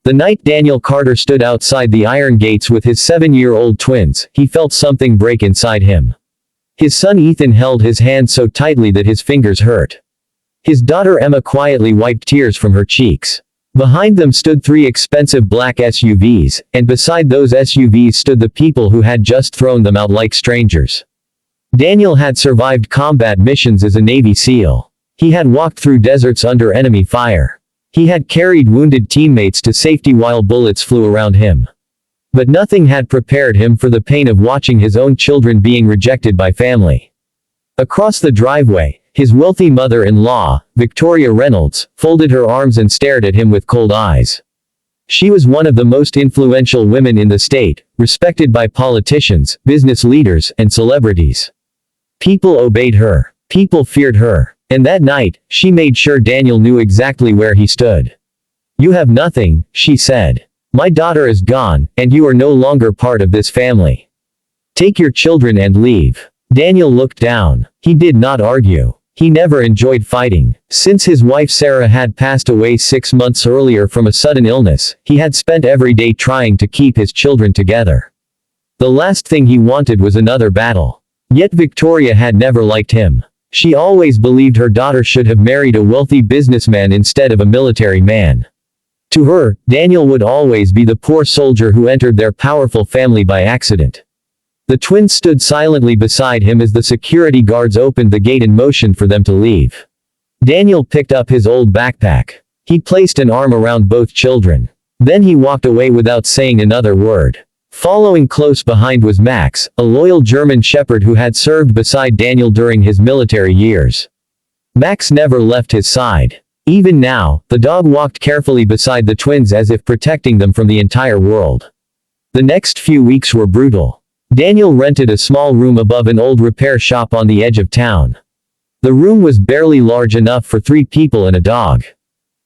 The night Daniel Carter stood outside the iron gates with his 7-year-old twins, he felt something break inside him. His son Ethan held his hand so tightly that his fingers hurt. His daughter Emma quietly wiped tears from her cheeks. Behind them stood 3 expensive black SUVs, and beside those SUVs stood the people who had just thrown them out like strangers. Daniel had survived combat missions as a Navy SEAL. He had walked through deserts under enemy fire. He had carried wounded teammates to safety while bullets flew around him. But nothing had prepared him for the pain of watching his own children being rejected by family. Across the driveway, his wealthy mother-in-law, Victoria Reynolds, folded her arms and stared at him with cold eyes. She was one of the most influential women in the state, respected by politicians, business leaders, and celebrities. People obeyed her. People feared her. And that night, she made sure Daniel knew exactly where he stood. "You have nothing," she said. "My daughter is gone, and you are no longer part of this family. Take your children and leave." Daniel looked down. He did not argue. He never enjoyed fighting. Since his wife Sarah had passed away 6 months earlier from a sudden illness, he had spent every day trying to keep his children together. The last thing he wanted was another battle. Yet Victoria had never liked him. She always believed her daughter should have married a wealthy businessman instead of a military man. To her, Daniel would always be the poor soldier who entered their powerful family by accident. The twins stood silently beside him as the security guards opened the gate and motioned for them to leave. Daniel picked up his old backpack. He placed an arm around both children. Then he walked away without saying another word. Following close behind was Max, a loyal German shepherd who had served beside Daniel during his military years. Max never left his side. Even now, the dog walked carefully beside the twins as if protecting them from the entire world. The next few weeks were brutal. Daniel rented a small room above an old repair shop on the edge of town. The room was barely large enough for 3 people and a dog.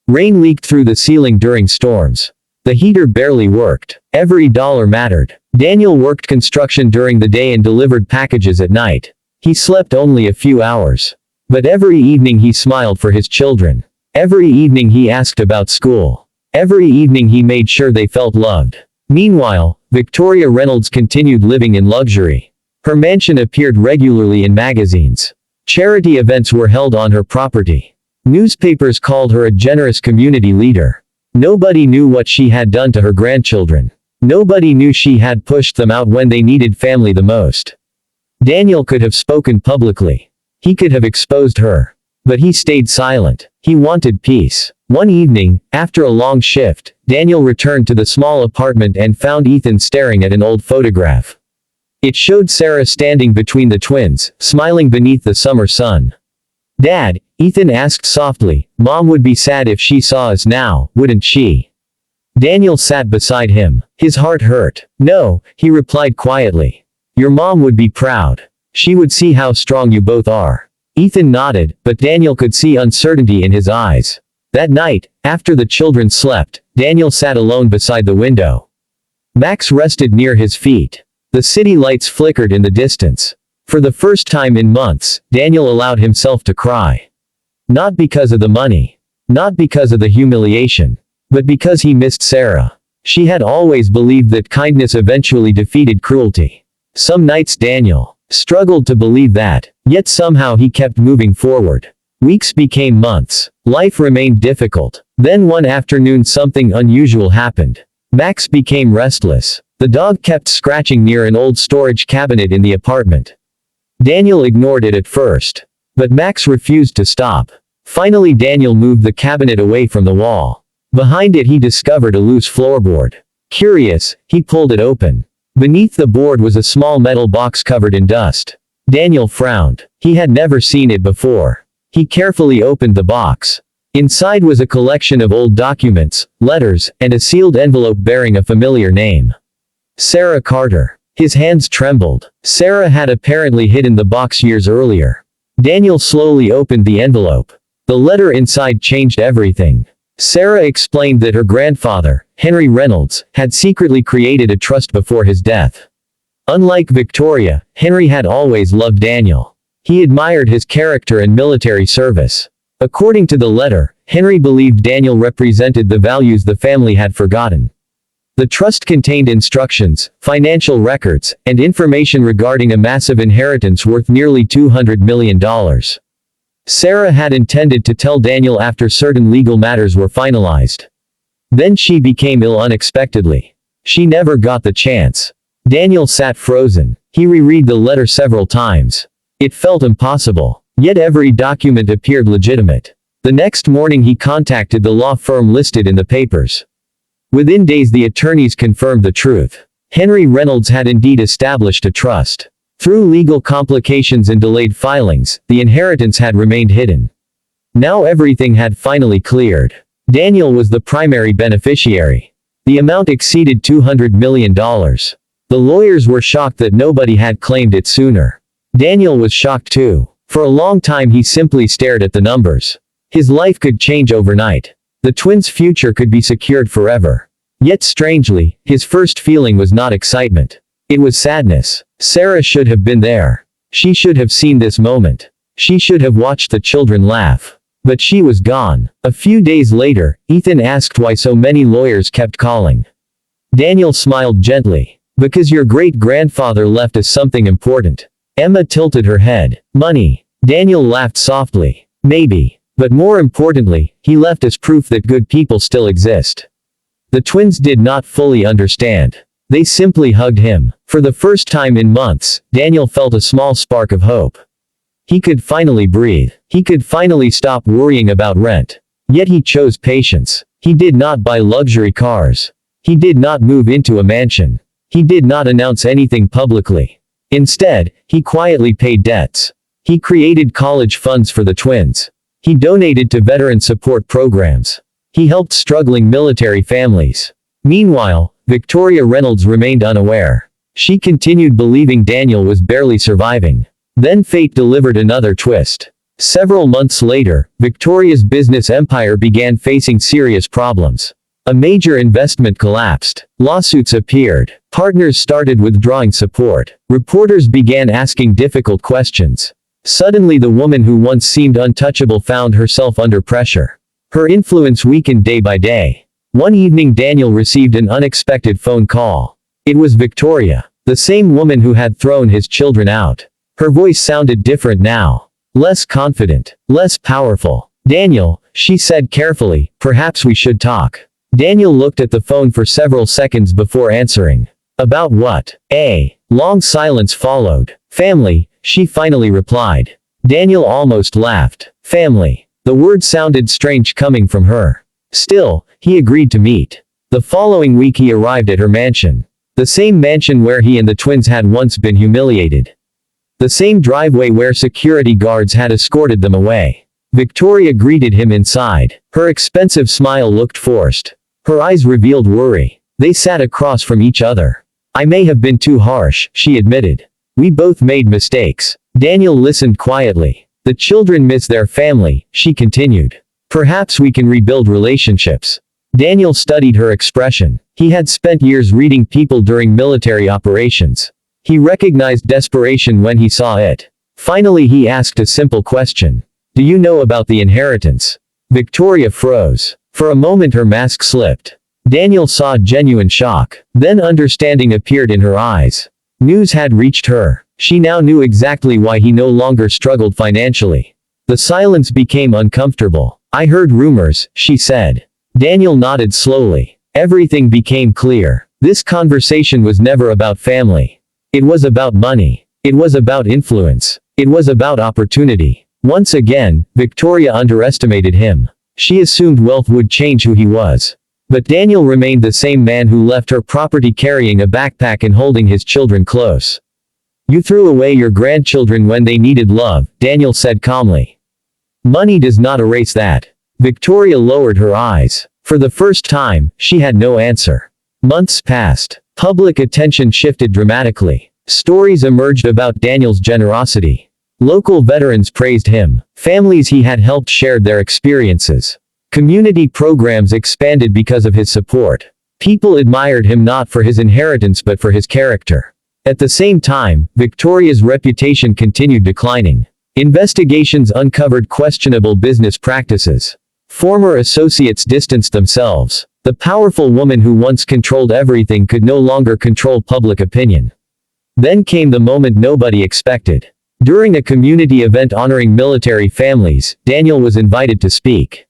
Rain leaked through the ceiling during storms. The heater barely worked. Every dollar mattered. Daniel worked construction during the day and delivered packages at night. He slept only a few hours. But every evening he smiled for his children. Every evening he asked about school. Every evening he made sure they felt loved. Meanwhile, Victoria Reynolds continued living in luxury. Her mansion appeared regularly in magazines. Charity events were held on her property. Newspapers called her a generous community leader. Nobody knew what she had done to her grandchildren. Nobody knew she had pushed them out when they needed family the most. Daniel could have spoken publicly. He could have exposed her. But he stayed silent. He wanted peace. One evening, after a long shift, Daniel returned to the small apartment and found Ethan staring at an old photograph. It showed Sarah standing between the twins, smiling beneath the summer sun. "Dad," Ethan asked softly, "Mom would be sad if she saw us now, wouldn't she?" Daniel sat beside him. His heart hurt. "No," he replied quietly. "Your mom would be proud. She would see how strong you both are." Ethan nodded, but Daniel could see uncertainty in his eyes. That night, after the children slept, Daniel sat alone beside the window. Max rested near his feet. The city lights flickered in the distance. For the first time in months, Daniel allowed himself to cry. Not because of the money. Not because of the humiliation. But because he missed Sarah. She had always believed that kindness eventually defeated cruelty. Some nights Daniel struggled to believe that, yet somehow he kept moving forward. Weeks became months. Life remained difficult. Then one afternoon something unusual happened. Max became restless. The dog kept scratching near an old storage cabinet in the apartment. Daniel ignored it at first. But Max refused to stop. Finally Daniel moved the cabinet away from the wall. Behind it he discovered a loose floorboard. Curious, he pulled it open. Beneath the board was a small metal box covered in dust. Daniel frowned. He had never seen it before. He carefully opened the box. Inside was a collection of old documents, letters, and a sealed envelope bearing a familiar name. Sarah Carter. His hands trembled. Sarah had apparently hidden the box years earlier. Daniel slowly opened the envelope. The letter inside changed everything. Sarah explained that her grandfather, Henry Reynolds, had secretly created a trust before his death. Unlike Victoria, Henry had always loved Daniel. He admired his character and military service. According to the letter, Henry believed Daniel represented the values the family had forgotten. The trust contained instructions, financial records, and information regarding a massive inheritance worth nearly $200 million. Sarah had intended to tell Daniel after certain legal matters were finalized. Then she became ill unexpectedly. She never got the chance. Daniel sat frozen. He reread the letter several times. It felt impossible. Yet every document appeared legitimate. The next morning he contacted the law firm listed in the papers. Within days the attorneys confirmed the truth. Henry Reynolds had indeed established a trust. Through legal complications and delayed filings, the inheritance had remained hidden. Now everything had finally cleared. Daniel was the primary beneficiary. The amount exceeded $200 million. The lawyers were shocked that nobody had claimed it sooner. Daniel was shocked too. For a long time he simply stared at the numbers. His life could change overnight. The twins' future could be secured forever. Yet strangely, his first feeling was not excitement. It was sadness. Sarah should have been there. She should have seen this moment. She should have watched the children laugh. But she was gone. A few days later, Ethan asked why so many lawyers kept calling. Daniel smiled gently. Because your great-grandfather left us something important. Emma tilted her head. Money. Daniel laughed softly. Maybe. But more importantly, he left us proof that good people still exist. The twins did not fully understand. They simply hugged him. For the first time in months, Daniel felt a small spark of hope. He could finally breathe. He could finally stop worrying about rent. Yet he chose patience. He did not buy luxury cars. He did not move into a mansion. He did not announce anything publicly. Instead, he quietly paid debts. He created college funds for the twins. He donated to veteran support programs. He helped struggling military families. Meanwhile, Victoria Reynolds remained unaware. She continued believing Daniel was barely surviving. Then fate delivered another twist. Several months later, Victoria's business empire began facing serious problems. A major investment collapsed. Lawsuits appeared. Partners started withdrawing support. Reporters began asking difficult questions. Suddenly the woman who once seemed untouchable found herself under pressure. Her influence weakened day by day. One evening Daniel received an unexpected phone call. It was Victoria, the same woman who had thrown his children out. Her voice sounded different now. Less confident. Less powerful. Daniel, she said carefully, perhaps we should talk. Daniel looked at the phone for several seconds before answering. About what? A long silence followed. Family, she finally replied. Daniel almost laughed. Family. The word sounded strange coming from her. Still, he agreed to meet. The following week he arrived at her mansion. The same mansion where he and the twins had once been humiliated. The same driveway where security guards had escorted them away. Victoria greeted him inside. Her expensive smile looked forced. Her eyes revealed worry. They sat across from each other. I may have been too harsh, she admitted. We both made mistakes. Daniel listened quietly. The children miss their family, she continued. Perhaps we can rebuild relationships. Daniel studied her expression. He had spent years reading people during military operations. He recognized desperation when he saw it. Finally he asked a simple question. Do you know about the inheritance? Victoria froze. For a moment her mask slipped. Daniel saw genuine shock. Then understanding appeared in her eyes. News had reached her. She now knew exactly why he no longer struggled financially. The silence became uncomfortable. I heard rumors, she said. Daniel nodded slowly. Everything became clear. This conversation was never about family. It was about money. It was about influence. It was about opportunity. Once again, Victoria underestimated him. She assumed wealth would change who he was. But Daniel remained the same man who left her property carrying a backpack and holding his children close. You threw away your grandchildren when they needed love, Daniel said calmly. Money does not erase that. Victoria lowered her eyes. For the first time, she had no answer. Months passed. Public attention shifted dramatically. Stories emerged about Daniel's generosity. Local veterans praised him. Families he had helped shared their experiences. Community programs expanded because of his support. People admired him not for his inheritance but for his character. At the same time, Victoria's reputation continued declining. Investigations uncovered questionable business practices. Former associates distanced themselves. The powerful woman who once controlled everything could no longer control public opinion. Then came the moment nobody expected. During a community event honoring military families, Daniel was invited to speak.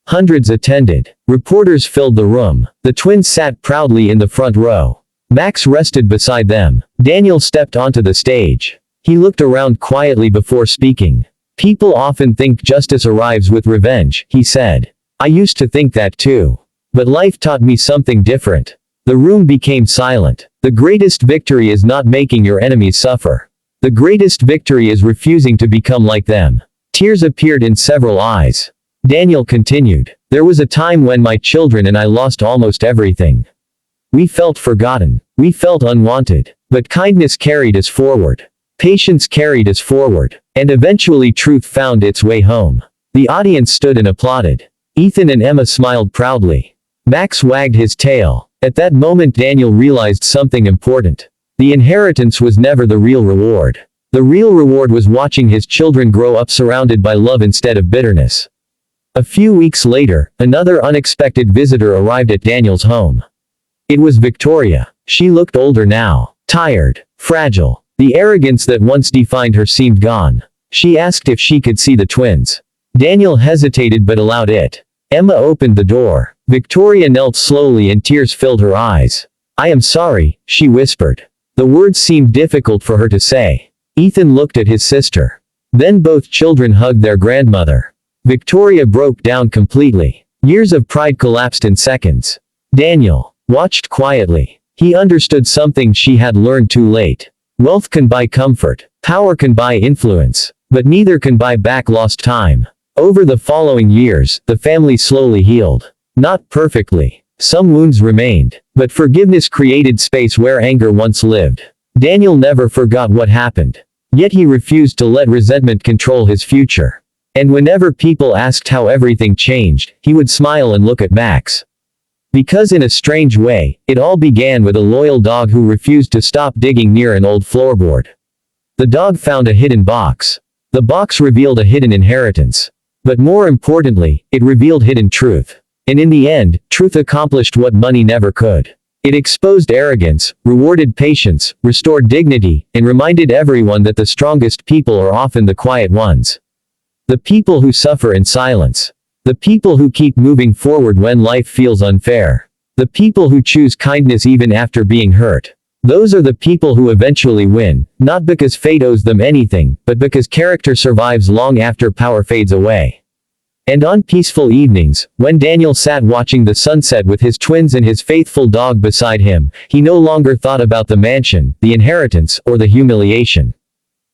Hundreds attended. Reporters filled the room. The twins sat proudly in the front row. Max rested beside them. Daniel stepped onto the stage. He looked around quietly before speaking. "People often think justice arrives with revenge," he said. "I used to think that too. But life taught me something different." The room became silent. The greatest victory is not making your enemies suffer. The greatest victory is refusing to become like them. Tears appeared in several eyes. Daniel continued. "There was a time when my children and I lost almost everything. We felt forgotten. We felt unwanted. But kindness carried us forward. Patience carried us forward. And eventually truth found its way home." The audience stood and applauded. Ethan and Emma smiled proudly. Max wagged his tail. At that moment Daniel realized something important. The inheritance was never the real reward. The real reward was watching his children grow up surrounded by love instead of bitterness. A few weeks later, another unexpected visitor arrived at Daniel's home. It was Victoria. She looked older now. Tired. Fragile. The arrogance that once defined her seemed gone. She asked if she could see the twins. Daniel hesitated but allowed it. Emma opened the door. Victoria knelt slowly and tears filled her eyes. "I am sorry," she whispered. The words seemed difficult for her to say. Ethan looked at his sister. Then both children hugged their grandmother. Victoria broke down completely. Years of pride collapsed in seconds. Daniel watched quietly. He understood something she had learned too late. Wealth can buy comfort. Power can buy influence. But neither can buy back lost time. Over the following years, the family slowly healed. Not perfectly. Some wounds remained. But forgiveness created space where anger once lived. Daniel never forgot what happened. Yet he refused to let resentment control his future. And whenever people asked how everything changed, he would smile and look at Max. Because in a strange way, it all began with a loyal dog who refused to stop digging near an old floorboard. The dog found a hidden box. The box revealed a hidden inheritance. But more importantly, it revealed hidden truth. And in the end, truth accomplished what money never could. It exposed arrogance, rewarded patience, restored dignity, and reminded everyone that the strongest people are often the quiet ones. The people who suffer in silence. The people who keep moving forward when life feels unfair. The people who choose kindness even after being hurt. Those are the people who eventually win, not because fate owes them anything, but because character survives long after power fades away. And on peaceful evenings, when Daniel sat watching the sunset with his twins and his faithful dog beside him, he no longer thought about the mansion, the inheritance, or the humiliation.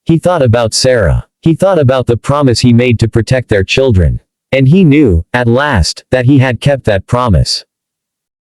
He thought about Sarah. He thought about the promise he made to protect their children. And he knew, at last, that he had kept that promise.